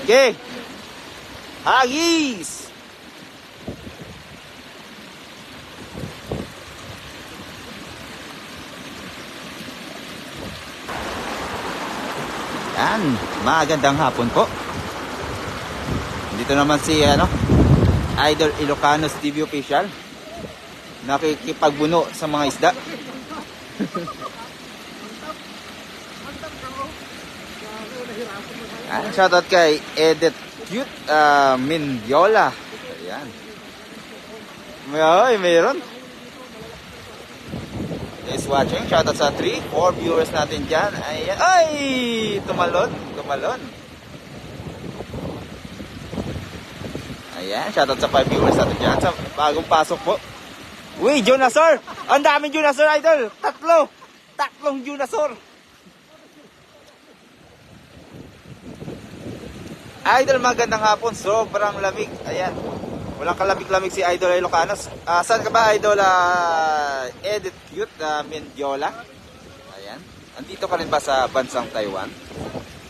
Okay. Hagis! Yan. Magandang hapon po. Dito naman si Idol Ilocanos TV Official. Nakikipagbuno sa mga isda. Shoutout kay Edith Cute Mindiola. Ayan. Ay, mayroon. Is watching. Shoutout sa 3-4 viewers natin dyan. Ayan. Ay! Tumalon. Ayan. Shoutout sa 5 viewers natin dyan. Sa bagong pasok po. Uy, Junasor! Ang daming Junasor, Idol! Tatlong Junasor! Idol, magandang hapon. Sobrang lamig. Ayan. Walang kalamig-lamig si Idol Ilocanos. Saan ka ba, Idol Edith Cute Mindiola? Ayan. Andito ka rin ba sa bansang Taiwan?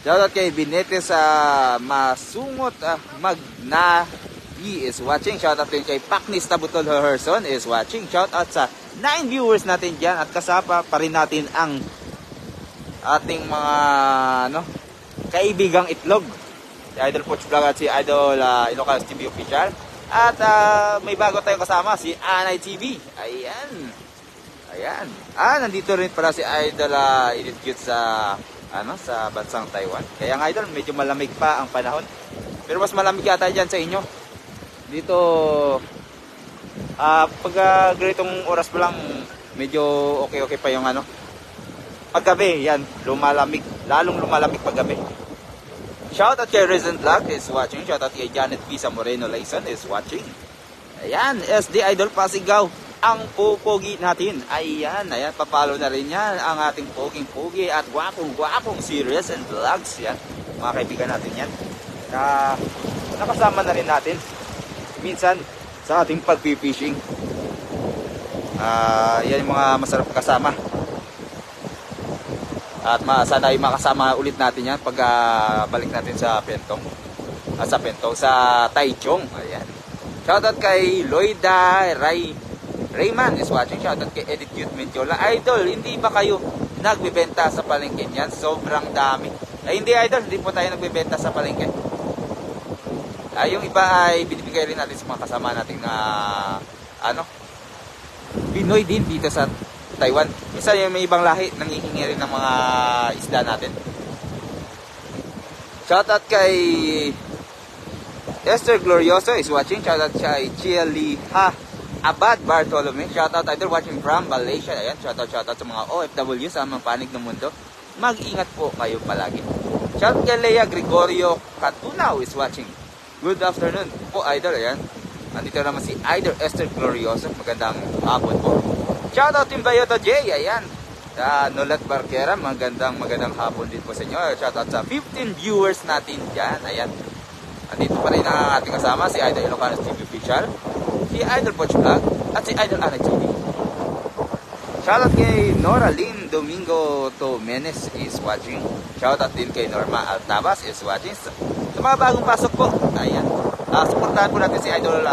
Shoutout kay Binete sa Masungot Magna. He is watching. Shoutout din kay Paknis Tabutol Herson is watching. Shoutout sa 9 viewers natin dyan. At kasama pa rin natin ang ating mga kaibigang itlog. Si Idol Poch Vlog at si Idol Ilocanos TV Official. At may bago tayong kasama, si Anay TV. Ayan. Nandito rin pala si Idol Edith Cute sa bansang Taiwan. Kaya nga, Idol, medyo malamig pa ang panahon. Pero mas malamig yata dyan sa inyo. Dito, pag ganitong oras pa lang, medyo okay pa yung paggabi, yan, lumalamig. Lalong lumalamig paggabi. Shoutout kay Resident Vlog is watching. Shoutout kay Janet Pisa Moreno Laison is watching. Ayan, SD Idol Pasigaw. Ang pupogi natin. Ayan, papalo na rin yan. Ang ating poging-pogi at gwapong-gwapong si Resident Vlogs. Yan, mga kaibigan natin yan. Nakasama na rin natin minsan sa ating pagpipishing. Yan yung mga masarap kasama. At sana ay makasama ulit natin yan pag balik natin sa Pentong. Sa Taichung. Ayan. Shoutout kay Loida Rayman is watching. Shoutout kay Edith Cute Mindiola. Idol, hindi ba kayo nagbebenta sa palengke niyan? Sobrang dami. Hindi, Idol, hindi po tayo nagbebenta sa palengke. Yung iba ay binibigay rin natin sa mga kasama natin na Pinoy din dito sa Taiwan. Isa yung may ibang lahi, nangihingi rin ng mga isda natin. Shoutout kay Esther Glorioso is watching. Shoutout kay Chialiha Abad Bartolome. Shoutout Idol watching from Malaysia. Ayan, shoutout sa mga OFW sa mga panig ng mundo. Mag-ingat po kayo palagi. Shoutout kay Lea Gregorio Catunaw is watching. Good afternoon po, Idol. Ayan. Andito naman si Idol Esther Glorioso. Magandang hapon po. Shoutout Team Bayoto J, ayan. Nolat Barquera, magandang hapon din po sa inyo. Shoutout sa 15 viewers natin dyan, ayan. Andito pa rin ang ating kasama, si Idol Ilocanos TV Official, si Idol Poch Vlog, at si Idol Anay TV. Shoutout kay Nora Lynn Domingo Tomenes is watching. Shoutout din kay Norma Altabas is watching. Sa mga bagong pasok po, ayan. Supportahan po natin si Idol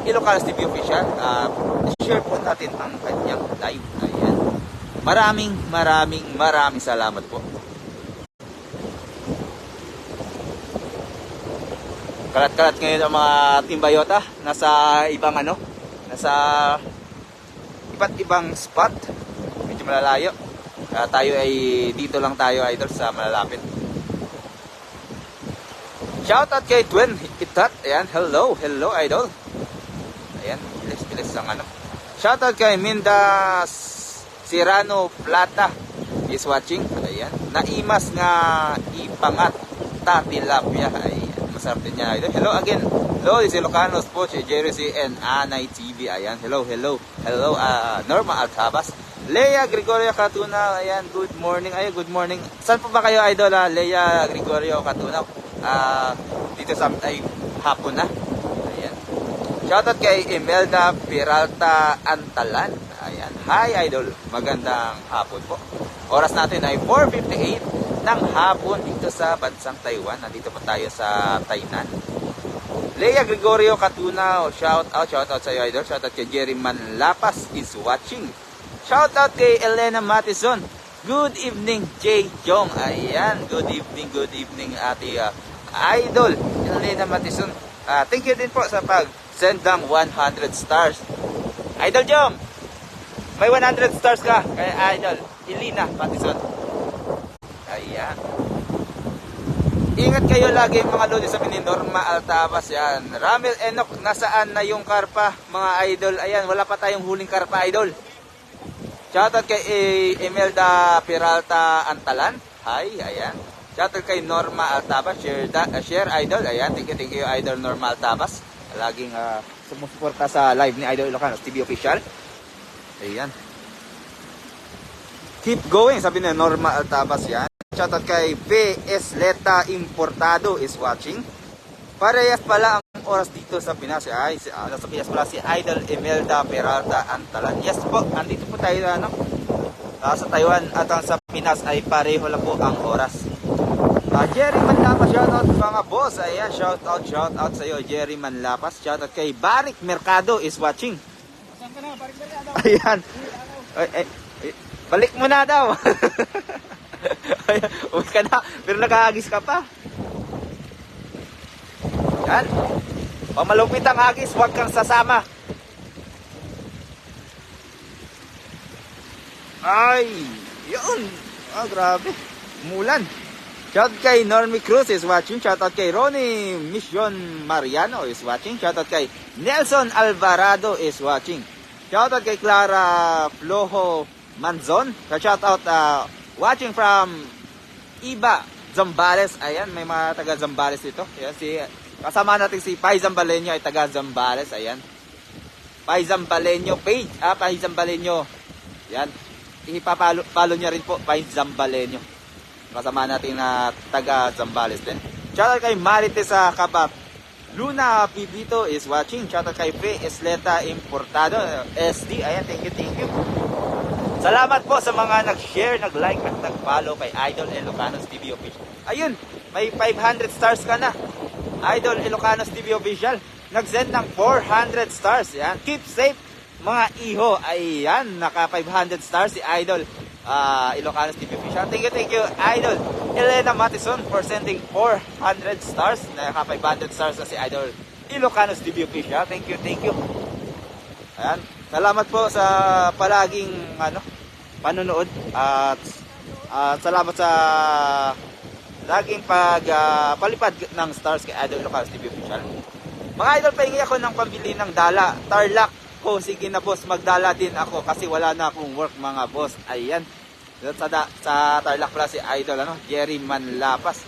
Ilocanos TV Official. Share po natin ang kanyang live. Ayan. Maraming salamat po. Kalat-kalat ngayon ang mga Team Bayota. Nasa iba't ibang spot. Medyo malalayo. Tayo ay dito lang tayo, Idol, sa malalapit. Shoutout kay Twen Itat. Ayan, hello Idol. Ayan, bilis ang Shoutout kay Minda Sirano Plata is watching. Ayan. Naimas nga ipangat tilapia. Ayan. Masarap din niya. Hello again. Hello, this is Ilocanos Poch, Jerry C. and Anay TV. Ayan. Hello. Norma Altabas. Lea Gregorio Catuna. Ayan. Good morning. Good morning. Saan po ba kayo, Idol? Lea Gregorio Catuna. Dito sa hapon na. Shoutout kay Imelda Peralta Antalan. Ayan. Hi, Idol. Magandang hapon po. Oras natin ay 4:58 ng hapon dito sa bansang Taiwan. Nandito pa tayo sa Tainan. Lea Gregorio Catuna, shout out sa iyo, idol. Shout out kay Jerry Manlapas is watching. Shout out kay Elena Matison. Good evening, Jay Jong. Ayan, good evening ate idol Elena Matison. Thank you din po sa pag-send ng 100 stars. Idol Jong, may 100 stars ka kay idol Elena Matison. Ayan. Ingat kayo lagi mga lodi sa Norma Altabas yan. Ramel Enoch, nasaan na yung karpa mga idol? Ayan, wala pa tayong huling karpa idol. Shoutout kay Imelda Peralta Antalan. Hi, ayan. Shoutout kay Norma Altabas. Share idol. Ayan, thank you idol Norma Altabas. Laging sumusuporta sa live ni Idol Ilocanos TV Official. Ayan. Keep going, sabi ni Norma Altabas yan. Shoutout kay VS Leta Importado is watching. Parehas pala ang oras dito sa Pinas. Sa Pinas pala si Idol Imelda Peralta Antalan. Yes po, andito po tayo sa Taiwan at sa Pinas ay pareho lang po ang oras. Jerry Manlapas, shoutout mga boss. Ayan, shoutout sa iyo Jerry Manlapas. Shoutout kay Barik Mercado is watching. Saan ka na, Barik Mercado? Ayan. Balik mo na daw. Uwi ka na, pero nag-aagis ka pa. Yan. Pag malupit ang agis, huwag kang sasama. Ay, yun. Grabe. Mulan. Shout kay Normie Cruz is watching. Shout out kay Ronnie Mission Mariano is watching. Shout out kay Nelson Alvarado is watching. Shout out kay Clara Flojo Manzon. Shout out watching from Iba Zambales. Ayan, may mga taga Zambales dito. Ayan, kasama natin si Pai Zambaleño ay taga Zambales. Ayan. Pai Zambaleño page. Pai Zambaleño. Ayan. Follow niya rin po Pai Zambaleño. Kasama natin na taga Zambales din. Shoutout kay Marites sa Kabat. Luna Pibito is watching. Shoutout kay Fe Esleta Importado SD. Ayan, thank you. Salamat po sa mga nag-share, nag-like at nag-follow kay Idol Ilocanos TV Official. Ayun, may 500 stars ka na. Idol Ilocanos TV Official. Nag-send ng 400 stars. Ayan, keep safe mga iho. Ayan, naka 500 stars si Idol Ilocanos TV Official. Thank you Idol Elena Matison for sending 400 stars. Naka 500 stars na si Idol Ilocanos TV Official. Thank you. Ayan. Salamat po sa palaging panonood at salamat sa laging palipad ng stars kay Idol Ilocanos TV Official. Mga idol, pahingi ako ng pambili ng dala. Tarlac ko, sige na boss, magdala din ako kasi wala na akong work mga boss. Ayan. Sa Tarlac pala si Idol Jerry Manlapas.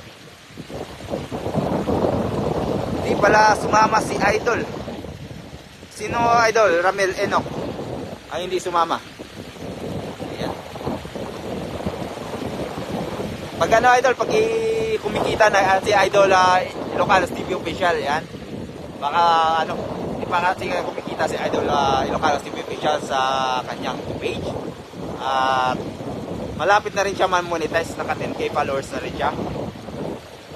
Di pala sumama si Idol. Sino Idol? Ramel Enoch. Ay hindi sumama. Ayan. Pag Idol, pag kumikita na si Idol Ilocanos TV Official, yan. Baka hindi pa kasi kumikita si Idol Ilocanos TV Official sa kanyang page. At malapit na rin siya man-monetize, naka 10k followers na rin siya.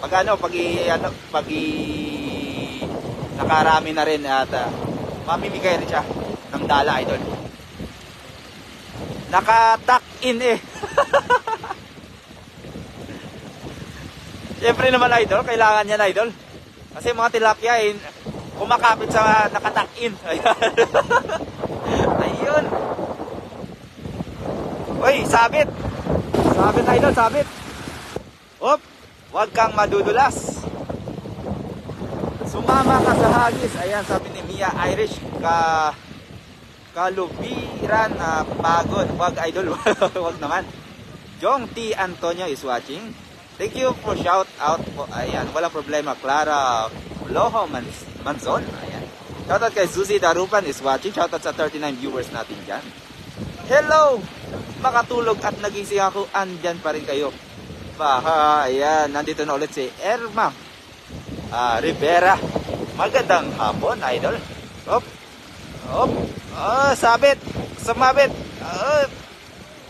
Pag nakarami na rin at mamimigay rin siya ng dala Idol. Naka-tuck in Siyempre naman Idol, kailangan yan Idol. Kasi mga tilapia kumakapit sa naka-tuck in. Ayun. Uy, sabit Idol, sabit. Hop, huwag kang madudulas. Sumama ka sa hagis. Ayan, sabi ni Mia Irish, kalubiran na pagod. Huwag Idol, huwag naman. Jong T. Antonio is watching. Thank you for shout out po. Ayan, walang problema. Clara Loho Manzon. Ayan. Shoutout kay Suzy Darupan is watching. Shoutout sa 39 viewers natin dyan. Hello! Makatulog at nagising ako. Andyan pa rin kayo. Ayan, nandito na ulit si Erma Rivera. Magandang hapon, Idol. Hop. Sabit. Sumabit.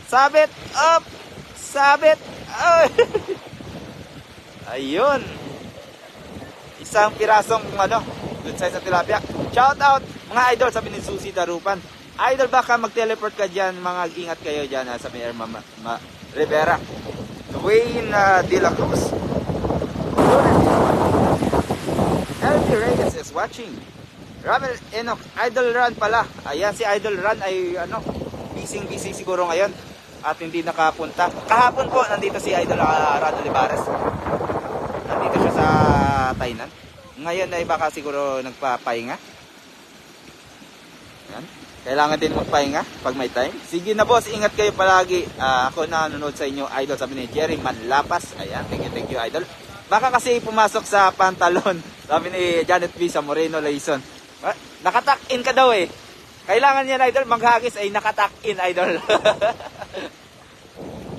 Sabit. Up. sabit. Ay. Ayun. Isang pirasong good size sa tilapia. Shout out mga idol, sabi ni Susie Darupan. Idol, baka mag-teleport ka dyan, mga ingat kayo dyan, sabi ni Irma Rivera. Dwayne De La Cruz. LP Reyes is watching. Ramel Enoch, Idol Run pala. Ayan, si Idol Run ay busy siguro ngayon at hindi nakapunta. Kahapon po nandito si Idol Run Olivares. Nandito siya sa Tainan. Ngayon ay baka siguro nagpapahinga. Ayan. Kailangan din magpahinga pag may time. Sige na boss, ingat kayo palagi. Ako na nanonood sa inyo, Idol, sabi ni Jerry Manlapas. Ayan, thank you Idol. Baka kasi pumasok sa pantalon, sabi ni Janet V. sa Moreno Laison. Nakatuck-in ka daw eh. Kailangan yan, Idol, maghagis ay nakatuck-in, Idol.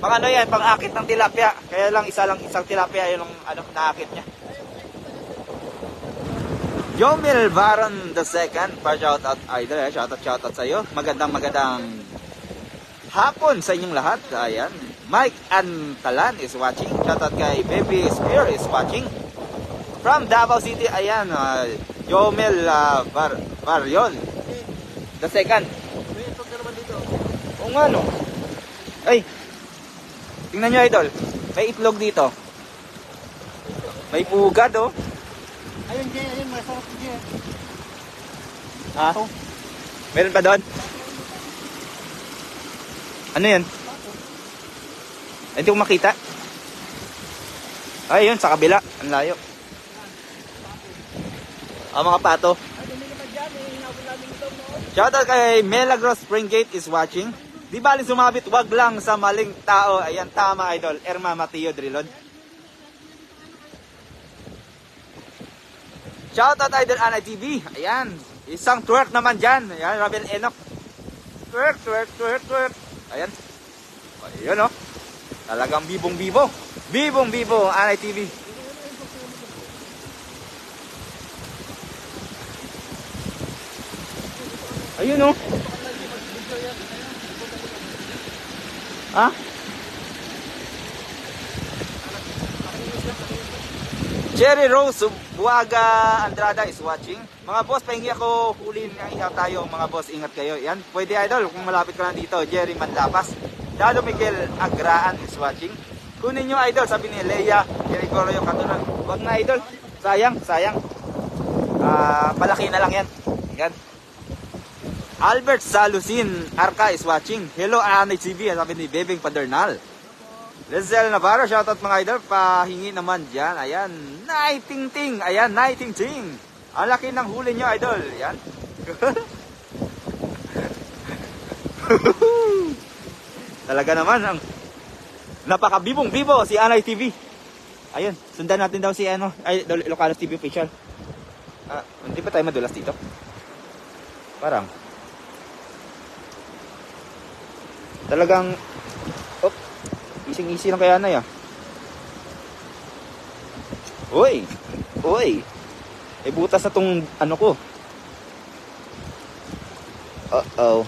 Pang yan, pang akit ng tilapia. Kaya lang isang tilapia yung naakit niya. Jomil Baron II, pa shoutout Idol, shoutout sa iyo. Magandang hapon sa inyong lahat. Ayan. Mike Antalan is watching. Shoutout kay Baby Spear is watching. From Davao City, ayan, Jomil Baron II. O nga no. Ay, tingnan nyo Idol, may itlog dito. May pugad oh. Ayun, Jay, ayun, masarap Jay. Ha? Meron pa doon? Ano yan? Hindi ko makita. Ay, yun, sa kabila. Ang layo. Mga pato. Shoutout kay Melagros Springgate is watching. Di bali sumabit, wag lang sa maling tao. Ayan, tama Idol. Erma Mateo Drilon. Shoutout Idol Anay TV. Ayan. Isang twerk naman dyan. Ayan, Rabel Enoch. Twerk. Ayan. Ayan o. Talagang bibong-bibo. Bibong-bibo, Anay TV. Ayun o. Ha? Cherry Rose Buaga Andrada is watching. Mga boss, pahingi ako hulin ng ihaw tayo. Mga boss, ingat kayo. Yan, pwede Idol, kung malapit ka lang dito. Jerry Manlapas. Dado Miguel Agraan is watching. Kunin nyo Idol, sabi ni Leia Jericoro yung katunan. Wag na Idol, sayang. Malaki na lang yan. Yan. Albert Salusin Arca is watching. Hello Anay TV, sabi ni Bebeng Padernal. Lizelle Navarro, shoutout mga idol. Pahingi naman dyan. Ayan, Nightingting. Ayan, Nightingting. Ang laki ng huli nyo, idol. Ayan. Talaga naman, ang napakabibong-bibo si Anay TV. Ayun, sundan natin daw si Ilocanos TV official. Hindi pa tayo madulas dito? Parang. Talagang easy lang kaya na ya. Uy. Butas na tong ko. Uh-oh.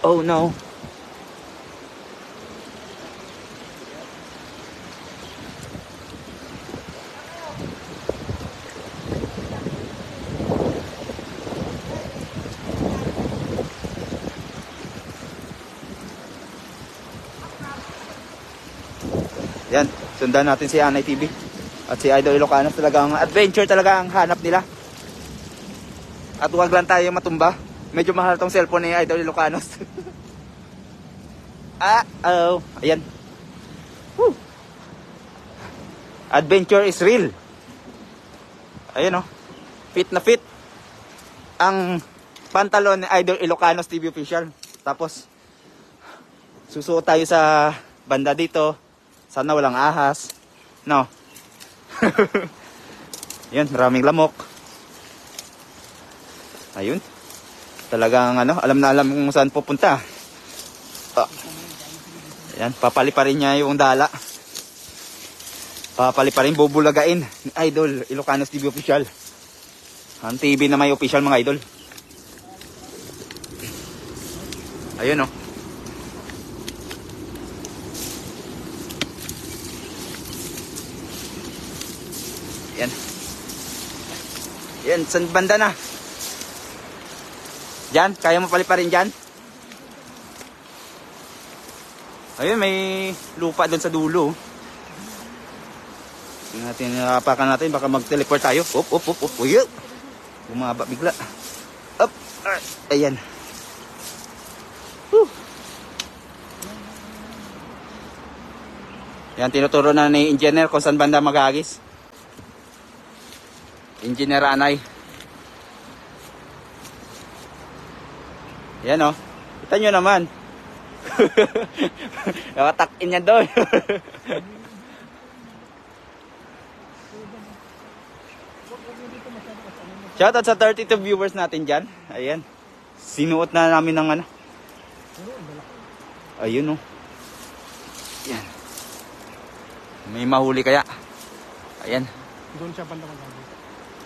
Oh no. Yan, sundan natin si Anay TV at si Idol Ilocanos. Talagang adventure talaga ang hanap nila. At huwag lang tayo matumba. Medyo mahal tong cellphone ni Idol Ilocanos. Ayan. Woo. Adventure is real. Ayan oh. Fit na fit ang pantalon ni Idol Ilocanos TV official. Tapos susuot tayo sa banda dito. Sana walang ahas. No. Yan, maraming lamok. Ayun. Talagang alam na alam kung saan pupunta. Ayan, papali pa rin niya yung dala. Papali pa rin, bubulagain. Idol, Ilocanos TV official. Ang TV na may official mga idol. Ayun oh. Yan. Yan, saan banda na? Diyan, kaya mo paliparin dyan? Ayun, may lupa doon sa dulo. Tingnan natin, nakapakan natin, baka mag-teleport tayo. Up. Uy, bumaba bigla. Up. Ayan. Whew. Yan, tinuturo na ni engineer kung saan banda mag-agis. Engineer Anay. Yan o. Kita nyo naman. Nakatakin niya doon. Shoutout sa 32 viewers natin dyan. Ayan. Sinuot na namin ng ano. Ayun o. Yan. May mahuli kaya. Ayan. Doon siya banda mag-agis.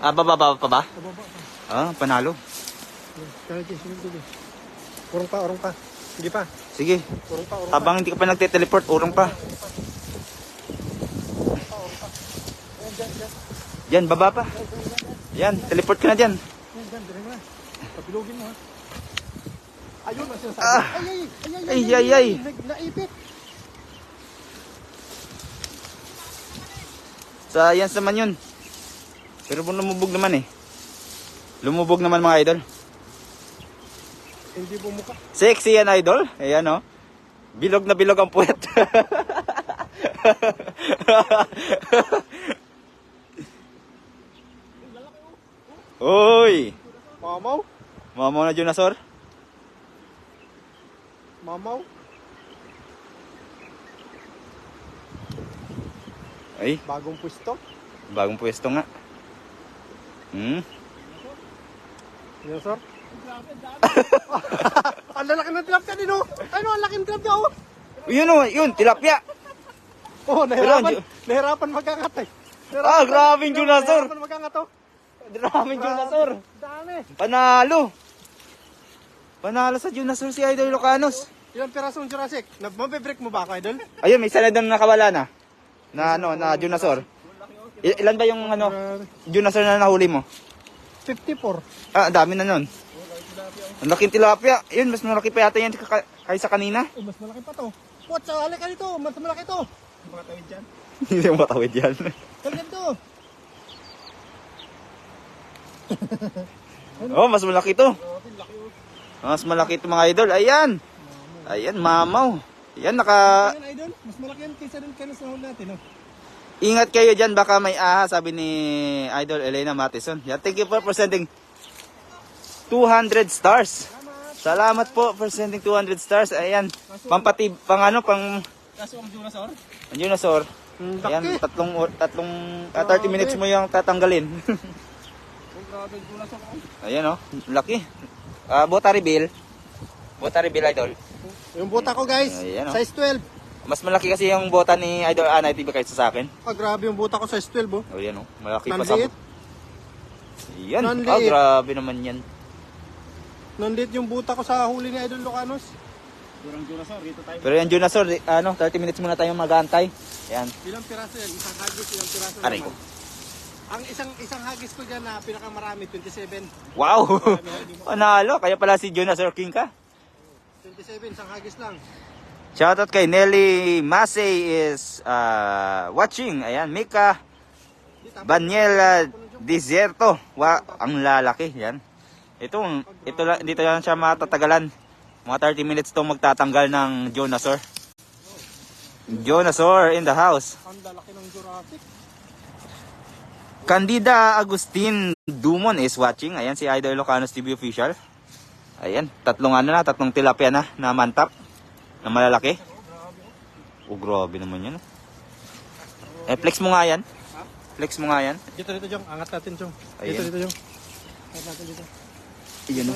Baba pa ba? Bababa pa. Panalo. Sige. Urong pa. Sige pa. Sige. Urong pa. Habang hindi ka pa nagte-teleport, urong pa. Yan, baba pa. Yan, teleport ka na dyan. Diyan, dire mo na. Pabilugin mo ha. Ayun, ang sinasabi. Ay. Naipit. Science naman yun. Pero lumubog naman eh. Lumubog naman mga idol. Hindi bumuka. Sexy yan idol. Ayan o. Bilog na bilog ang puwet. Uy! Mamaw? Mamaw na dinosaur? Mamaw? Ay, Bagong pwesto? bagong pwesto nga. Dinosaur? Ang lalaki ng tilapia din oh! Ano, ang laki ng tilapia oh! Yun o, yun, tilapia. Oh, nahirapan magkangat eh. Grabing dinosaur. Nahirapan magkangat oh. Grabing dinosaur. Dami. Panalo sa dinosaur si Idol Locanos. Ilang pirasong Jurassic? Mabibreak mo ba ako, idol? Ayun, may isa na doon nakawala na. Na dinosaur. Ilan ba yung dinosaur na nahuli mo? 54. Ang dami na nun. Ang laking tilapia. Yun, mas malaki pa yata yan kaysa kanina. Oh, mas malaki pa to. What? Halika dito. Mas malaki to. Mga tawid dyan. Hindi mo matawid yan. Halika dito. Mas malaki to. Mas malaki to mga idol. Ayan. Ayan, mamaw. Ayan, Ayan, idol. Mas malaki yan kaysa dun kanas na huli natin. Oh. Ingat kayo dyan, baka may aha, sabi ni Idol Elena Matison. Yeah, thank you for sending 200 stars. Salamat po for sending 200 stars. Ayan, pang 30 Kaso ang dinosaur? dinosaur. Ayan, 30 minutes mo yung tatanggalin. Grabe yung dinosaur. Ayan oh, laki. Botary bill, Idol. Yung buta ko guys, Ayan, oh. size 12. Mas malaki kasi yung bota ni Idol Anay TV kaysa sa akin. Grabe yung buta ko size 12 oh. Oh, yan oh, malaki pa sa... Nanliit. Yan, Nanliit. grabe naman yan. Nandit yung buta ko sa huli ni Idol Locanos. Durang dinosaur, dito tayo. Pero yung dinosaur, 30 minutes muna tayong mag-aantay. Yan. Ilang piraso yan? Isang hagis, ilang piraso Aray naman? ko. Ang isang hagis ko dyan na pinakamarami, 27. Wow! Panalo, kaya pala si Dinosaur King ka. 27, isang hagis lang. Shoutout kay Nelly Masey is watching. Ayan, Mika Baniela Desierto. Ang lalaki. Yan. Dito lang siya matatagalan. Mga 30 minutes itong magtatanggal ng dinosaur. Dinosaur in the house. Ang lalaki ng Jurassic. Candida Agustin Dumon is watching. Ayan, si Idol Locanos TV official. Ayan, tatlong tilapia na mantap. Na malalaki. Grabe naman yan. Flex mo nga yan. Flex mo nga yan. Dito, Jong. Angat natin, Jong. Ayan. Dito, Jong. Angat natin dito. Ayan o.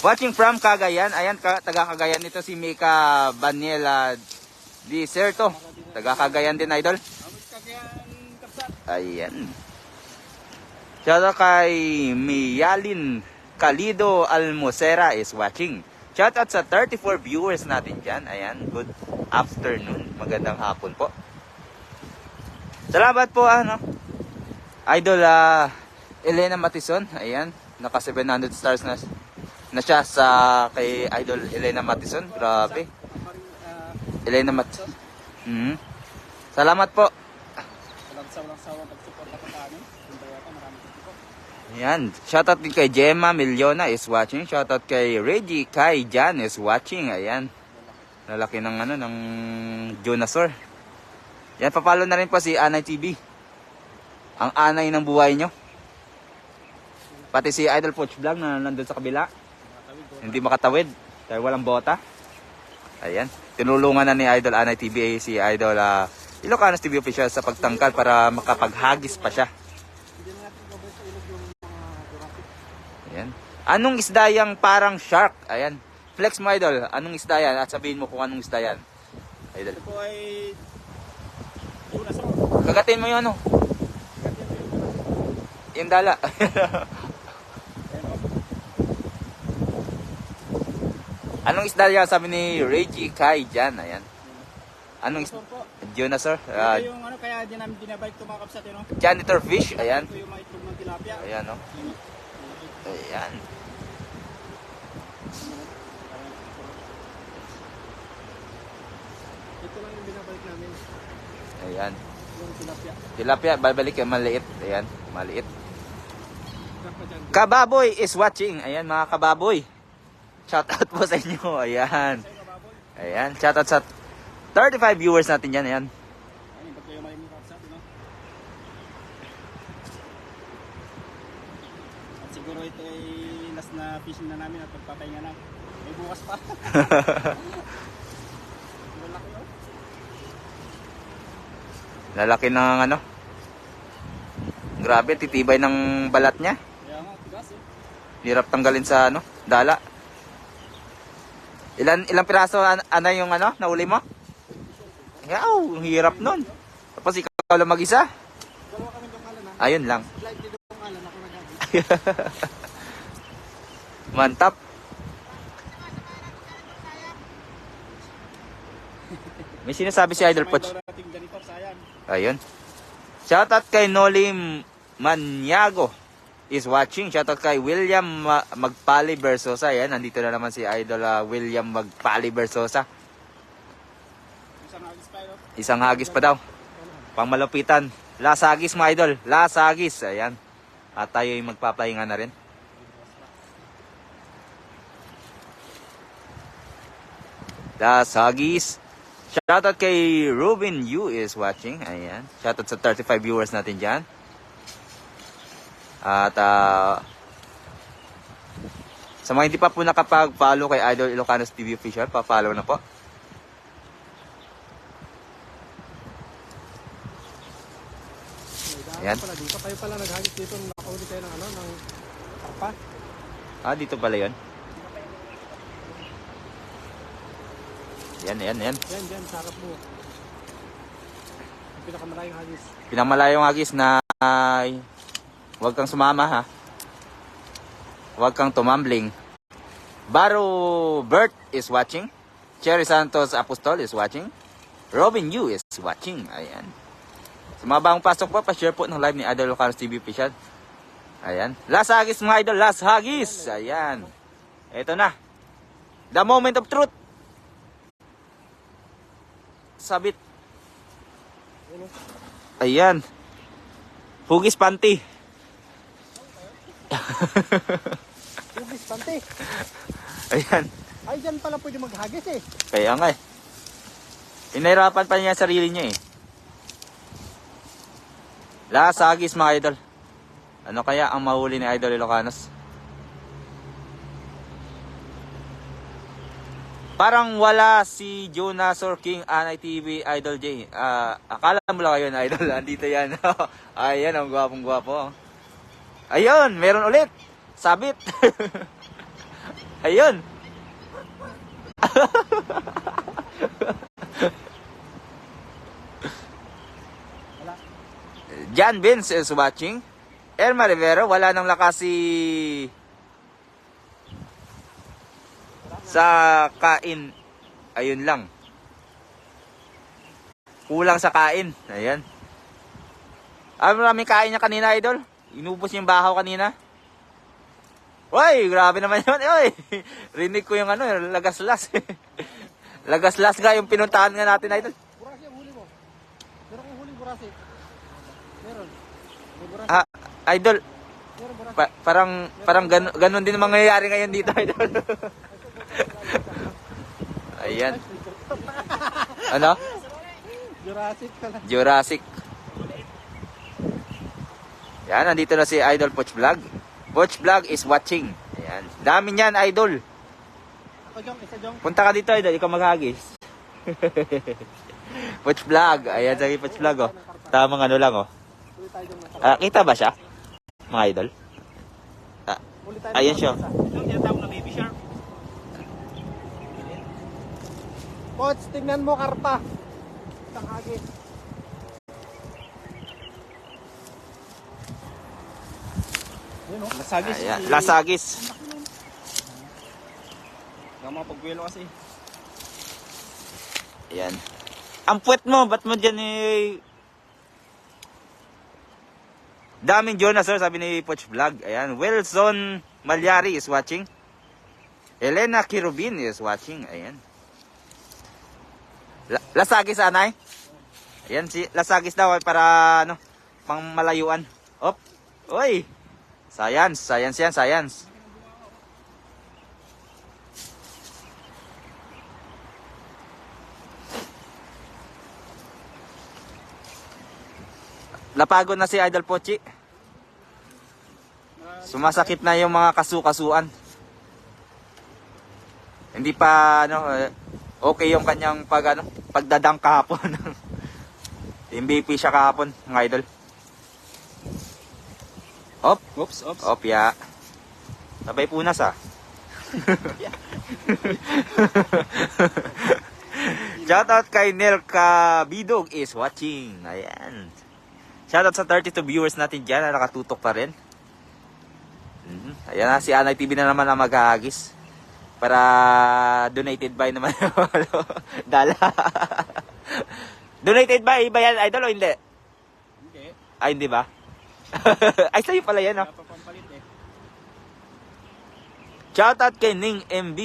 Watching from Cagayan. Ayan, taga Cagayan ito si Mika Baniela Desierto. Taga Cagayan din, Idol. Ayan. Shoutout kay Miyalin Calido Almosera is watching. Shoutout sa 34 viewers natin dyan. Ayan, good afternoon. Magandang hapon po. Salamat po, Idol Elena Matison. Ayan, naka 700 stars na siya sa kay Idol Elena Matison. Grabe. Elena Matison. Salamat po. Walang sawa pag-support ako sa amin. Maraming po. Ayan, shoutout din kay Gemma Miliona is watching. Shoutout kay Reggie Kai Jan is watching. Ayan. Lalaki ng ng Jonasor. Yan, papalo na rin po si Anay TV. Ang anay ng buhay nyo. Pati si Idol Poach Vlog na nandun sa kabila. Hindi makatawid dahil walang bota. Ayan. Tinulungan na ni Idol Anay TV si Idol Ilocanos TV Official sa pagtangkal para makapaghagis pa siya. Ayan. Anong isda yung parang shark? Ayan. Flex mo, Idol. Anong isda yan? At sabihin mo kung anong isda yan. Idol. Ito po ay Jonasor. Kagatin mo yun, Yung dala. Anong isda yan? Sabi ni Reggie Kai dyan. Ayan. Anong isda? Jonasor. Ito yung kaya din namin dinabike ito mga kapsat, Janitor fish. Ayan. Ito yung mga itlog ng tilapia. Ayan, Ayan. Ito lang yung binabike namin. Ayan. Yung tilapia. Tilapia, babalik yung maliit. Ayan, maliit. Kapag dyan. Kababoy is watching. Ayan, mga kababoy. Shoutout po sa inyo. Ayan. Ayan, shoutout sa 35 viewers natin yan. Ayan. Ayun, ba't kayo malimit kapsat, At siguro ito ay last na fishing na namin at pagpapahinga na. May bukas pa. Malaki, Lalaki ng Grabe, titibay ng balat niya. Kaya nga, tigas Hirap tanggalin sa dala. Ilang piraso yung nahuli mo? Yaw, ang hirap nun. Tapos ikaw lang mag-isa. Dalawa kami yung kalan, Ayun lang. Slightly yung kalan, ako nagagawin. Mantap. May sinasabi si Idol Poch. Janitor, sayang. Ayun. Shoutout kay Noli Maniago is watching. Shoutout kay William Magpali Versosa. Ayan, nandito na naman si Idol William Magpali Versosa. Isang hagis pa daw. Pangmalupitan. Last hagis mga idol. Last hagis. Ayan. At tayo yung magpapahinga na rin. Last hagis. Shoutout kay Ruben Yu is watching. Ayan. Shoutout sa 35 viewers natin dyan. At sa mga hindi pa po nakapag-follow kay Idol Ilocanos TV Official, pa-follow na po. Ayan. Dito kayo pala naghagis dito, nakahuli kayo ng ng karpa. Dito pala yun. Yan. Yan, sarap mo. Yung pinakamalayong hagis. Pinakamalayong hagis na huwag kang sumama, ha. Huwag kang tumambling. Baro Bert is watching. Cherry Santos Apostol is watching. Robin Yu is watching. Ayan. Sa mga bagong pasok po, pa-share po ng live ni Idol Ilocanos TV Official. Ayan. Last hagis mga idol, last hagis. Ayan. Ito na. The moment of truth. Sabit. Ayan. Hugis panty. Hugis panty. Ayan. Ay, dyan pala pwede maghagis Kaya nga Inahirapan pa niya sarili niya Last hagis mga idol. Ano kaya ang mahuli ni Idol Ilocanos? Parang wala si Jonasor King, Anay TV, Idol J. Akala mo lang kayo na Idol. Andito yan. Ayan, ang gwapong-gwapo. Ayun, meron ulit. Sabit. Ayun. John Vince is watching. Elma Rivero, wala nang lakas sa kain. Ayun lang. Kulang sa kain. Ayan. Maraming kain niya kanina, idol. Inubos niya yung bahaw kanina. Uy, grabe naman yun. Uy, rinig ko yung lagaslas. Lagaslas nga yung pinuntahan nga natin, idol. Burasi ang huli mo. Meron kong huling burasi. Meron. May burasi. Idol, Meron burasi. parang ganun din ang mangyayari ngayon dito, idol. Ayan. Ano? Jurassic ka lang. Jurassic. Yan, nandito na si Idol Poch Vlog. Poch Vlog is watching. Ayan. Dami niyan, Idol. Ako, Jong. Isa, Jong. Punta ka dito, Idol. Ikaw maghagis. Poch Vlog. Ayan, sa Poch Vlog, oh. Tamang lang, oh. Huli tayo, Jong. Kita ba siya? Mga Idol? Huli tayo. Ayan siya. Jong, tinatawag na baby shark. Coach, tingnan mo, karpa. Isang hagis. Yun, oh. Lasagis. Ayan. Lasagis. Nga mapagbuelo kasi. Ayan. Ang puwet mo, ba't mo dyan daming Jonas, sir, sabi ni Poch Vlog. Ayan. Wilson Malyari is watching. Elena Kirubin is watching. Ayan. Lasagis, anay? Ayan, si lasagis daw para, pang malayuan. Op. Uy. Science yan, science. Napagod na si Idol Pochi. Sumasakit na yung mga kasukasuan. Hindi pa okay yung kanyang pagdadang kahapon. MVP siya kahapon, mga idol. Oops. Ya. Sabay punas, Shoutout kay Nelka Bidog is watching. Ayan. Shoutout sa 32 viewers natin dyan na nakatutok pa rin. Ayan na, si Anay TV na naman ang maghahagis. Para donated by naman. Dala. Donated by ba yan, idol, o hindi? Hindi. Ay, hindi ba? Ay, sa'yo pala yan, Napapampalit eh. Shoutout kay Ning MB.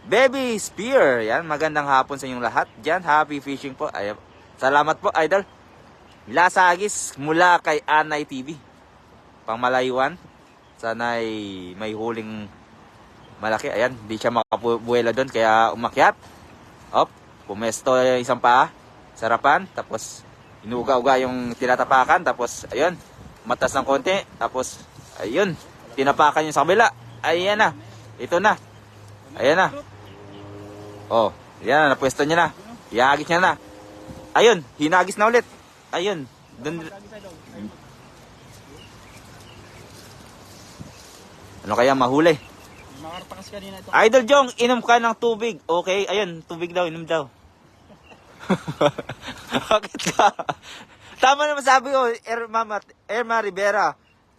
Baby Spear. Yan, magandang hapon sa inyong lahat. Diyan, happy fishing po. Ay, salamat po, idol. Lasagis mula kay Anay TV. Pangmalayuan. Sana'y may huling malaki. Ayan, di siya makabuela doon kaya umakyat. Pumesto yung isang paa. Sarapan. Tapos, inuga-uga yung tinatapakan. Tapos, ayun, matas ng konti. Tapos, ayun, tinapakan yung sa kabila. Ayan na. Ito na. Ayan na. Yan na, napwesto niya na. Ihagis niya na. Ayun, hinagis na ulit. Ayun. Dun. Ano kaya mahuli? Makarpakas kanina ito. Idol Jong, inom ka ng tubig. Okay, ayun, tubig daw, inom daw. Bakit ka? Tama naman sabi ko, Erma Rivera.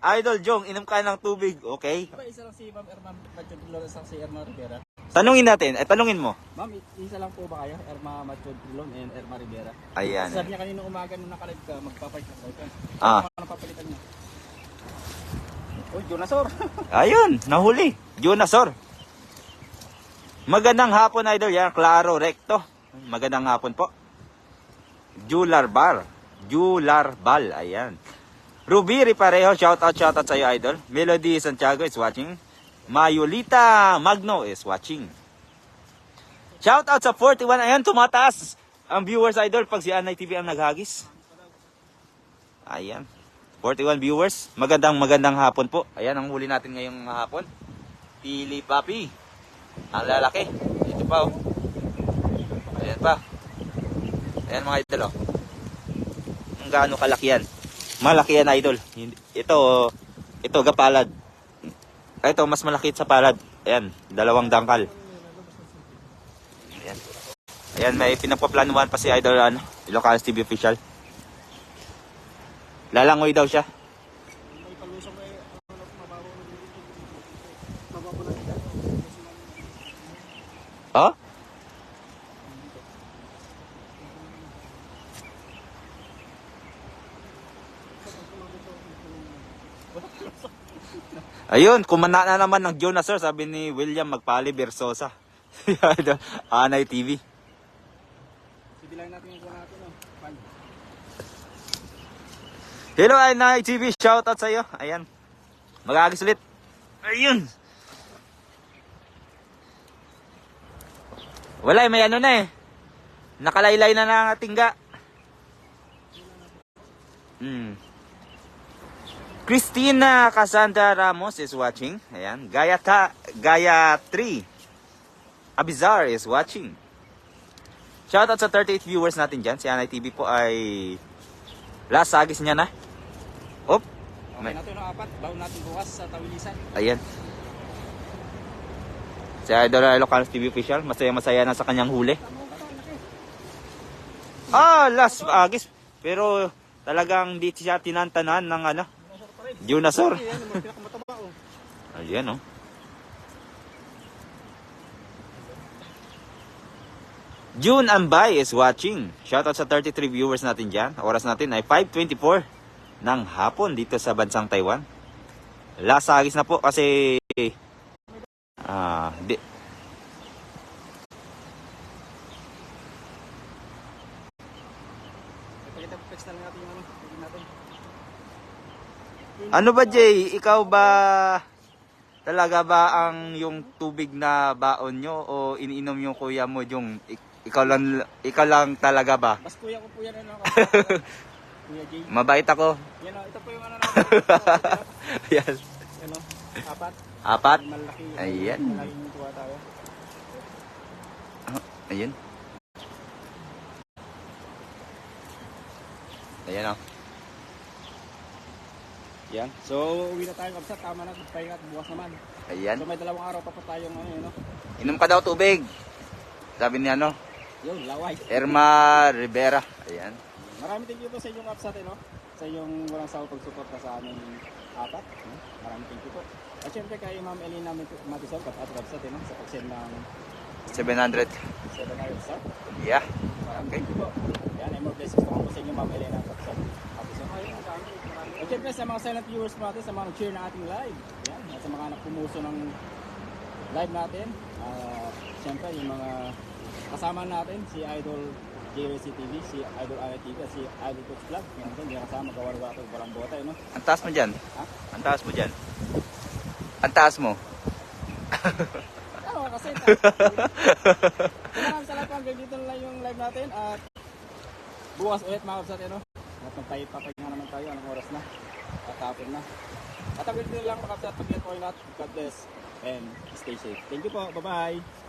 Idol Jong, inom ka ng tubig. Okay? Diba isa lang si Ma'am Erma Machudrilon, isang si Erma Rivera? Tanungin natin, tanungin mo. Ma'am, isa lang po ba kayo? Erma Machudrilon and Erma Rivera? Ayan. Sabi niya kanina umaga nung nakalive ka, magpapalit ka. Ano papalitan niya? Uy, Jonasaur! Ayun, nahuli. Jonasaur. Magandang hapon, idol. Yan, Claro Recto. Magandang hapon po. Jular Bal. Ayan. Ruby Riparejo, shoutout sa iyo, idol. Melody Santiago is watching. Mayulita Magno is watching. Shoutout sa 41. Ayan, tumataas ang viewers, idol, pag si Anay TV ang naghagis. Ayan. 41 viewers. Magandang hapon po. Ayan, ang huli natin ngayong hapon. Pili Papi. Ang lalaki. Ito pa, Ayan pa. Ayan, mga idol, Ang gaano kalaki yan. Malaki yan, idol. Ito, gapalad. Ito, mas malaki sa palad. Ayan, 2 dangkal. Ayan. Ayan, may pinapaplanuhan pa si idol, Ilocos TV official. Lalangoy daw siya. May palusong may mababaw na Ayun, kumana na naman ng Jonas sir, sabi ni William Magpali Versosa. Anay TV. Sibilang natin yung kuha natin, no? Fine. Hello Anay TV, shoutout sa iyo. Ayan. Mag-aagis ulit. Ayun. Wala, may ano na eh. Nakalaylay na ng tingga. Christina Cassandra Ramos is watching. Ayan. Gaya 3 Abizar is watching. Shoutout sa 38 viewers natin dyan. Si Anay TV po ay last sagis niya na. Op. Okay na ito, no? 4. Baon natin bukas sa Tawilisan. Ayan. Si Idol Ilocos TV official. Masaya-masaya na sa kanyang huli. Last agis. Pero talagang di siya tinantanan ng ano. Dinosaur. Ayan, yung pinakamataba, oh. Ayan, oh. June Ambay is watching. Shoutout sa 33 viewers natin dyan. Oras natin ay 5:24 ng hapon dito sa bansang Taiwan. Last agis na po kasi Pakita-text na lang natin yung ano. Tignan natin. ano ba Jay? Ikaw ba talaga ba ang yung tubig na baon nyo o iniinom yung kuya mo yung ikaw lang talaga ba? Bas kuya ko po yan, ano? Kuya Jay. Mabait ako. Yan, ito po yung ano natin. Yes. Ano? 4. Apat. Malaki. Ayan. Malaking yung kuha tayo. Ayun. Ayan o. Yan. So, uwi na tayo kapsat. Tama na. Pahinga at bukas naman. Ayan. So, may 2 araw pa tayong ano yun, no? Inom ka daw tubig. Sabi ni ano, Yun, laway. Erma Rivera. Ayan. Maraming thank you po sa inyong kapsat, no? Sa inyong walang sawang pagsuporta sa aming 4. No? Maraming thank you po. At syempre kay Ma'am Elena Matisol at kapsat, no? Sa pag-send ng 700. 700 star. Yeah. Maraming Okay. thank you po. Yan, and more blessings po sa inyo, Ma'am Elena kapsat. At syempre sa mga silent viewers natin, sa mga nag-share na ating live. Yan, at sa mga nakpumuso ng live natin. Syempre yung mga kasama natin, si Idol JRC TV, si Idol Anay TV, at si Idol Coach Vlog. Yan din, hindi kasama, gawa-gawa ito, parang bota, no? Ang taas mo dyan. Ha? Ang taas mo dyan. Ang taas mo. Ano, kasi maraming salamat po, hanggang dito na lang yung live natin. At bukas ulit mga kapsat, no? At magpapahinga naman tayo, anong oras na? At hapon na. At hanggang dito lang mga kapsat, pag-ingat po kayo lahat. God bless and stay safe. Thank you po, bye-bye!